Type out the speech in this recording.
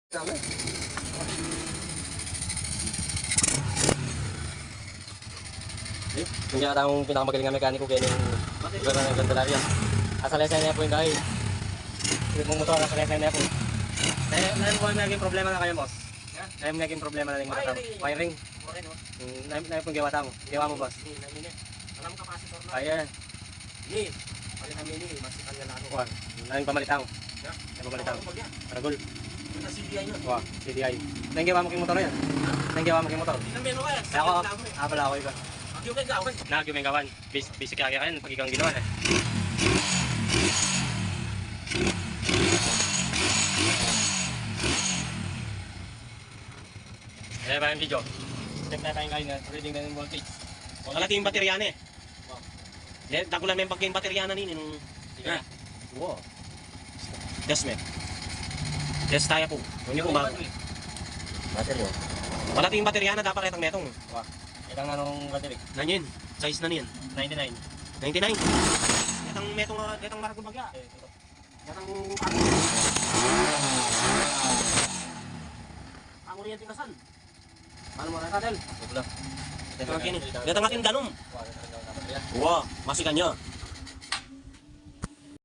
Sama. Yung yata ang pinakamagaling na mekaniko kaya yung lugar na ng Candelaria. Asalaysay na po yung dahil. Yung motor, asalaysay na po. Dahil po naging problema na kayo, boss. Dahil naging problema na yung motor. Wiring. Dahil po gawa tamo. Gawa mo, boss. Alam kapasitor na. Ayan. Ni, pali kami ni, masikan nga na ano. Kuhan. Naging pamalitang. Naging pamalitang. Paragol. Sa CDI yun. Wah, CDI. Nang gawa mo kayong motor yan? Nang gawa mo kayong motor? Ilang beno kaya? Ako, pala ako iba. Yung kaya gawan. Nagyumeng gawan. Basic kaya kayo pag ikang ginawa eh. Ayan ba yung video? Check na tayong kayo na reading na yung voltage. Kalati yung baterya na eh. Dako lang yung pagkain baterya na nini. Sige. Wow. Yes, me. Yes, tayo po. Hindi po ba? Battery oh. Kalati yung baterya na dapat itang metong. Wah. Ilang anong battery? Nanyan. Size na niyan. 99. 99. Itang metong, itang maragong bagya. Itang ang oriente kasan. Paano mo natin? Ito lang. Itang akin. Itang akin ganun. Wow, masikan niya.